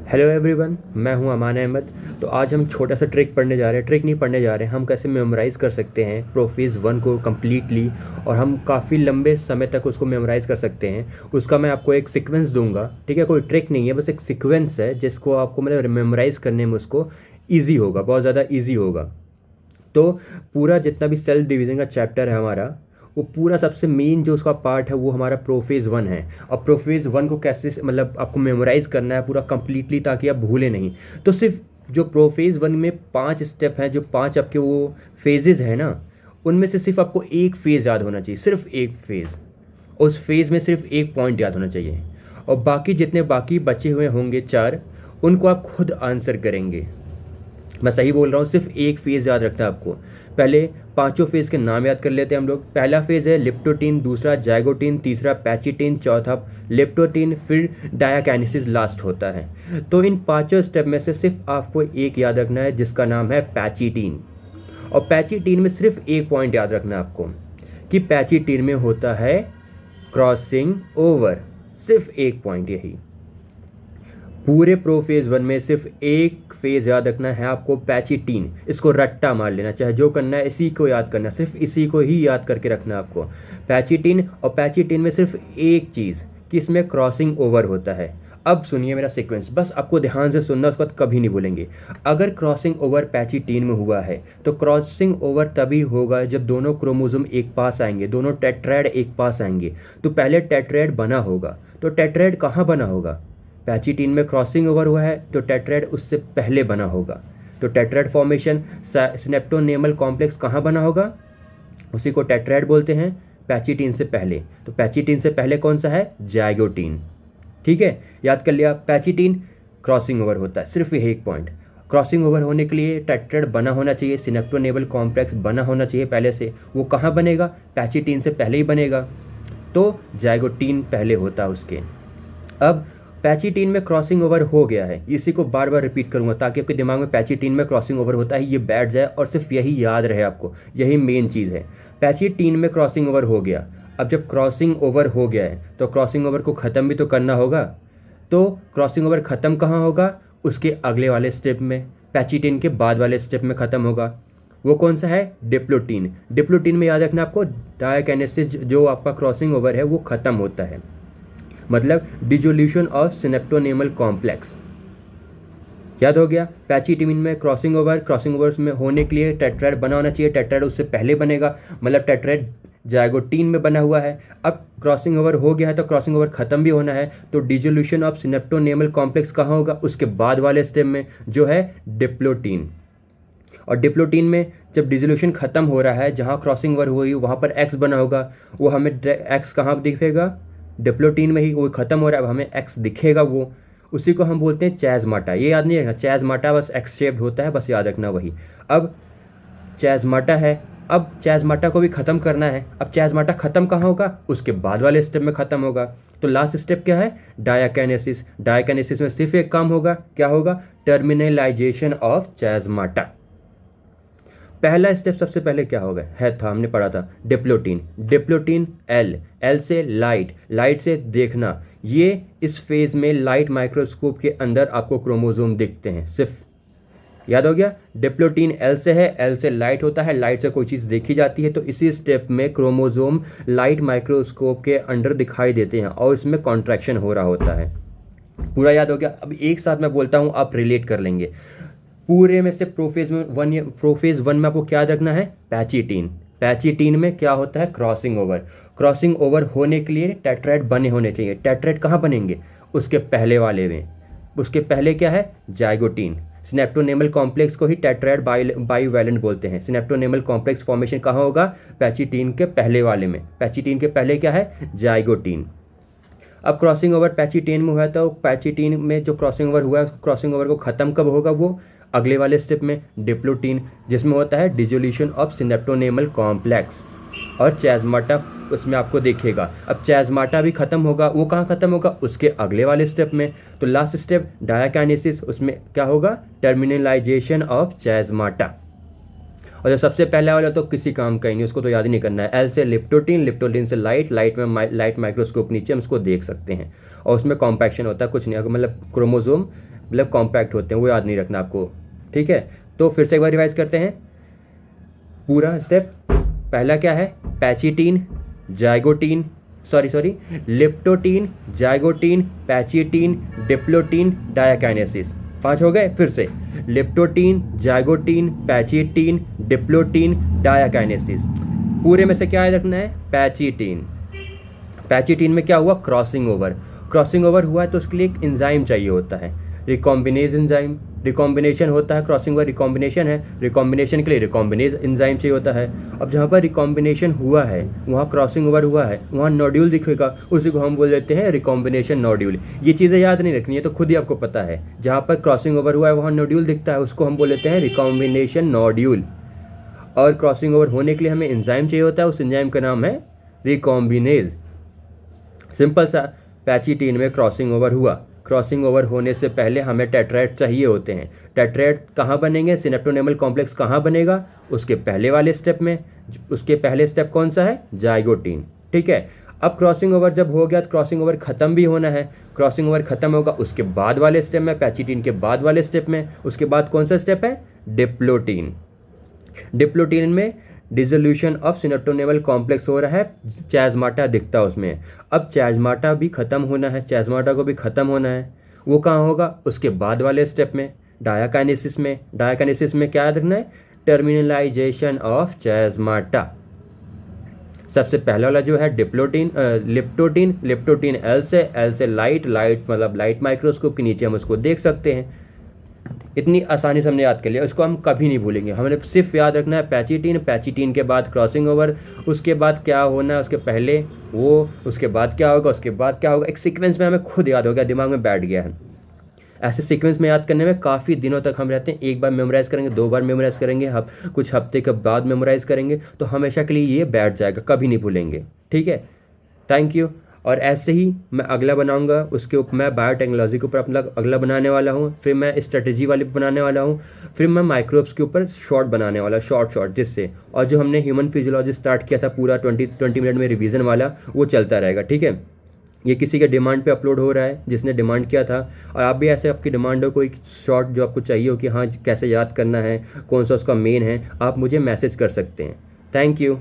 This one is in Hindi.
हेलो एवरीवन, मैं हूं अमान अहमद। तो आज हम छोटा सा ट्रिक पढ़ने जा रहे हैं। ट्रिक नहीं पढ़ने जा रहे हैं, हम कैसे मेमोराइज़ कर सकते हैं प्रोफेज 1 को कम्प्लीटली, और हम काफ़ी लंबे समय तक उसको मेमोराइज़ कर सकते हैं। उसका मैं आपको एक सीक्वेंस दूंगा, ठीक है। कोई ट्रिक नहीं है, बस एक सीक्वेंस है जिसको आपको मतलब मेमोराइज़ करने में उसको ईजी होगा, बहुत ज़्यादा ईजी होगा। तो पूरा जितना भी सेल डिवीज़न का चैप्टर है हमारा, वो पूरा सबसे मेन जो उसका पार्ट है वो हमारा प्रोफेज 1 है। और प्रोफेज 1 को कैसे मतलब आपको मेमोराइज करना है पूरा कंप्लीटली, ताकि आप भूलें नहीं। तो सिर्फ जो प्रोफेज 1 में 5 स्टेप हैं, जो 5 आपके वो फेजेज हैं ना, उनमें से सिर्फ आपको एक फेज याद होना चाहिए, सिर्फ एक फेज। उस फेज में सिर्फ एक पॉइंट याद होना चाहिए, और बाकी जितने बाकी बचे हुए होंगे 4, उनको आप खुद आंसर करेंगे। मैं सही बोल रहा हूँ, सिर्फ एक फेज याद रखना है आपको। पहले पांचों फेज के नाम याद कर लेते हैं हम लोग। पहला फेज है लिप्टोटीन, दूसरा जाइगोटीन, तीसरा पैचिटीन, चौथा लेप्टोटीन, फिर डायाकाइनेसिस लास्ट होता है। तो इन पांचों स्टेप में से सिर्फ आपको एक याद रखना है, जिसका नाम है पैचिटीन। और पैचिटीन में सिर्फ एक पॉइंट याद रखना है आपको, कि पैचिटीन में होता है क्रॉसिंग ओवर। सिर्फ एक पॉइंट, यही पूरे प्रोफेज 1 में सिर्फ एक फेज याद रखना है आपको, पैचिटीन। इसको रट्टा मार लेना, चाहे जो करना है इसी को याद करना, सिर्फ इसी को ही याद करके रखना है आपको, पैचिटीन। और पैचिटीन में सिर्फ एक चीज़, कि इसमें क्रॉसिंग ओवर होता है। अब सुनिए मेरा सीक्वेंस, बस आपको ध्यान से सुनना, उसके बाद कभी नहीं भूलेंगे। अगर क्रॉसिंग ओवर पैचिटीन में हुआ है, तो क्रॉसिंग ओवर तभी होगा जब दोनों क्रोमोसोम एक पास आएंगे, दोनों टेट्राएड एक पास आएंगे। तो पहले टेट्राएड बना होगा। तो टेट्राएड कहाँ बना होगा? पैचिटीन में क्रॉसिंग ओवर हुआ है, तो टेट्राएड उससे पहले बना होगा। तो टेट्राएड फॉर्मेशन सिनेप्टोनेमल कॉम्प्लेक्स कहाँ बना होगा? उसी को टेट्राएड बोलते हैं, पैचिटीन से पहले। तो पैचिटीन से पहले कौन सा है? जाइगोटीन। ठीक है, याद कर लिया। पैचिटीन क्रॉसिंग ओवर होता है, सिर्फ यही एक पॉइंट। क्रॉसिंग ओवर होने के लिए टेट्राएड बना होना चाहिए, सिनेप्टोनेमल कॉम्प्लेक्स बना होना चाहिए पहले से। वो कहाँ बनेगा? पैचिटीन से पहले ही बनेगा। तो जाइगोटीन पहले होता है उसके। अब पैचिटीन में क्रॉसिंग ओवर हो गया है, इसी को बार बार रिपीट करूंगा ताकि आपके दिमाग में पैचिटीन में क्रॉसिंग ओवर होता है ये बैठ जाए, और सिर्फ यही याद रहे आपको। यही मेन चीज़ है। पैचिटीन में क्रॉसिंग ओवर हो गया। अब जब क्रॉसिंग ओवर हो गया है, तो क्रॉसिंग ओवर को ख़त्म भी तो करना होगा। तो क्रॉसिंग ओवर ख़त्म कहाँ होगा? उसके अगले वाले स्टेप में, पैचिटीन के बाद वाले स्टेप में ख़त्म होगा। वो कौन सा है? डिप्लोटीन। डिप्लोटीन में याद रखना आपको, डायाकाइनेसिस जो आपका क्रॉसिंग ओवर है वो ख़त्म होता है, मतलब डिसोल्यूशन ऑफ सिनेप्टोनेमल कॉम्प्लेक्स। याद हो गया। पैचिटीन में क्रॉसिंग ओवर में होने के लिए टेट्राएड बना होना चाहिए, टेट्राएड उससे पहले बनेगा, मतलब टेट्राएड जाइगोटीन में बना हुआ है। अब क्रॉसिंग ओवर हो गया है, तो क्रॉसिंग ओवर खत्म भी होना है, तो डिसोल्यूशन ऑफ सिनेप्टोनेमल कॉम्प्लेक्स कहाँ होगा? उसके बाद वाले स्टेप में, जो है डिप्लोटीन। और डिप्लोटीन में जब डिसोल्यूशन खत्म हो रहा है, जहाँ क्रॉसिंग ओवर हुई वहाँ पर एक्स बना होगा, वो हमें एक्स कहाँ दिखेगा? डिप्लोटीन में ही। वो खत्म हो रहा है, अब हमें एक्स दिखेगा, वो उसी को हम बोलते हैं चैज़माटा। ये याद नहीं रखना, चैज़माटा बस एक्स शेप्ड होता है, बस याद रखना वही। अब चैज़माटा है, अब चैज़माटा को भी खत्म करना है। अब चैज़माटा खत्म कहाँ होगा? उसके बाद वाले स्टेप में खत्म होगा। तो लास्ट स्टेप क्या है? डायाकाइनेसिस। डायाकाइनेसिस में सिर्फ एक काम होगा, क्या होगा? Terminalization of chiasmata. पहला स्टेप सबसे पहले क्या होगा था, हमने पढ़ा था डिप्लोटीन। डिप्लोटीन एल से लाइट, लाइट से देखना। ये इस फेज में लाइट माइक्रोस्कोप के अंदर आपको क्रोमोसोम दिखते हैं, सिर्फ याद हो गया। डिप्लोटीन एल से है, एल से लाइट होता है, लाइट से कोई चीज़ देखी जाती है, तो इसी स्टेप में क्रोमोसोम लाइट माइक्रोस्कोप के अंदर दिखाई देते हैं, और इसमें कॉन्ट्रैक्शन हो रहा होता है। पूरा याद हो गया। अब एक साथ मैं बोलता हूँ, आप रिलेट कर लेंगे। पूरे में से प्रोफेज 1 में आपको क्या रखना है? पैचिटीन। पैचिटीन में क्या होता है? Crossing over. क्रॉसिंग ओवर होने के लिए टेट्राएड बने होने चाहिए। टेट्राएड कहाँ बनेंगे? उसके पहले वाले में। उसके पहले क्या है? जाइगोटीन। सिनेप्टोनेमल कॉम्प्लेक्स को ही टेट्राएड बाईवैलेंट बोलते हैं। सिनेप्टोनेमल कॉम्प्लेक्स फॉर्मेशन कहाँ होगा? पैचिटीन के पहले वाले में। पैचिटीन के पहले क्या है? जाइगोटीन। अब क्रॉसिंग ओवर पैचिटीन में हुआ है, तो पैचिटीन में जो क्रॉसिंग ओवर हुआ है, क्रॉसिंग ओवर को खत्म कब होगा? वो अगले वाले स्टेप में, डिप्लोटीन, जिसमें होता है डिसोल्यूशन ऑफ सिनेप्टोनेमल कॉम्प्लेक्स। और चैज़माटा उसमें आपको देखेगा। अब चैज़माटा भी खत्म होगा, वो कहाँ खत्म होगा? उसके अगले वाले स्टेप में। तो लास्ट स्टेप डायाकाइनेसिस, उसमें क्या होगा? Terminalization of chiasmata. और जो सबसे पहला वाला तो किसी काम का ही नहीं, उसको तो याद ही नहीं करना है। एल से लिप्टोटीन, लिप्टोटीन से लाइट, लाइट में लाइट माइक्रोस्कोप नीचे हम उसको देख सकते हैं, और उसमें कॉम्पैक्शन होता है, कुछ नहीं, मतलब क्रोमोसोम मतलब कॉम्पैक्ट होते हैं, वो याद नहीं रखना आपको, ठीक है। तो फिर से एक बार रिवाइज करते हैं पूरा स्टेप। पहला क्या है, pachytene, zygotene, sorry leptotene, zygotene, pachytene, diplotene, diakinesis. 5 हो गए। फिर से leptotene, zygotene, pachytene, diplotene, diakinesis. पूरे में से क्या याद रखना है, पैचिटीन। पैचिटीन में क्या हुआ, क्रॉसिंग ओवर। क्रॉसिंग ओवर हुआ है तो उसके लिए एक एंजाइम चाहिए होता है, रिकॉम्बिनेज एंजाइम। रिकॉम्बिनेशन होता है, क्रॉसिंग ओवर रिकॉम्बिनेशन है, रिकॉम्बिनेशन के लिए रिकॉम्बिनेज एंजाइम चाहिए होता है। अब जहाँ पर रिकॉम्बिनेशन हुआ है, वहाँ क्रॉसिंग ओवर हुआ है, वहाँ नोड्यूल दिखेगा, उसी को हम बोल देते हैं रिकॉम्बिनेशन नोड्यूल। ये चीज़ें याद नहीं रखनी है, तो खुद ही आपको पता है, जहाँ पर क्रॉसिंग ओवर हुआ है वहाँ नोड्यूल दिखता है, उसको हम बोल देते हैं रिकॉम्बिनेशन नोड्यूल। और क्रॉसिंग ओवर होने के लिए हमें एंजाइम चाहिए होता है, उस एंजाइम का नाम है रिकॉम्बिनेज। सिंपल सा, पैचिटीन में क्रॉसिंग ओवर हुआ, क्रॉसिंग ओवर होने से पहले हमें टेट्राएड चाहिए होते हैं। टेट्राएड कहाँ बनेंगे, सिनेप्टोनेमल कॉम्प्लेक्स कहाँ बनेगा, उसके पहले वाले स्टेप में। उसके पहले स्टेप कौन सा है, जाइगोटीन, ठीक है। अब क्रॉसिंग ओवर जब हो गया तो क्रॉसिंग ओवर खत्म भी होना है, क्रॉसिंग ओवर खत्म होगा उसके बाद वाले स्टेप में, पैचिटीन के बाद वाले स्टेप में। उसके बाद कौन सा स्टेप है, डिप्लोटीन। डिप्लोटीन में डिसोल्यूशन ऑफ सिनेप्टोनेमल कॉम्प्लेक्स हो रहा है, चैज़माटा दिखता है उसमें। अब चैज़माटा भी खत्म होना है, चैज़माटा को भी खत्म होना है, वो कहाँ होगा, उसके बाद वाले स्टेप में, डायाकाइनेसिस में। डायाकाइनेसिस में क्या याद रखना है, टर्मिनलाइजेशन ऑफ चैज़माटा। सबसे पहला वाला जो है डिप्लोटीन, लिप्टोटीन, लिप्टोटीन एल से लाइट, लाइट मतलब लाइट माइक्रोस्कोप के नीचे हम उसको देख सकते हैं। इतनी आसानी से हमने याद कर लिया, उसको हम कभी नहीं भूलेंगे। हमने सिर्फ याद रखना है पैचिटीन, पैचिटीन के बाद क्रॉसिंग ओवर, उसके बाद क्या होना है, उसके पहले वो, उसके बाद क्या होगा, उसके बाद क्या होगा। एक सीक्वेंस में हमें खुद याद हो गया, दिमाग में बैठ गया है। ऐसे सीक्वेंस में याद करने में काफ़ी दिनों तक हम रहते हैं। एक बार मेमोराइज़ करेंगे, 2 बार मेमोराइज़ करेंगे, कुछ हफ्ते के बाद मेमोराइज़ करेंगे, तो हमेशा के लिए ये बैठ जाएगा, कभी नहीं भूलेंगे, ठीक है। Thank you. और ऐसे ही मैं अगला बनाऊंगा, उसके ऊपर मैं बायोटेक्नोलॉजी के ऊपर अपना अगला बनाने वाला हूँ, फिर मैं स्ट्रेटेजी वाले बनाने वाला हूँ, फिर मैं माइक्रोब्स के ऊपर शॉर्ट बनाने वाला, शॉर्ट जिससे, और जो हमने ह्यूमन फिजियोलॉजी स्टार्ट किया था पूरा 20 मिनट में रिवीजन वाला, वो चलता रहेगा, ठीक है। ये किसी के डिमांड पे अपलोड हो रहा है, जिसने डिमांड किया था। और आप भी ऐसे आपकी डिमांड हो, कोई शॉर्ट जो आपको चाहिए हो कि हाँ कैसे याद करना है, कौन सा उसका मेन है, आप मुझे मैसेज कर सकते हैं। Thank you.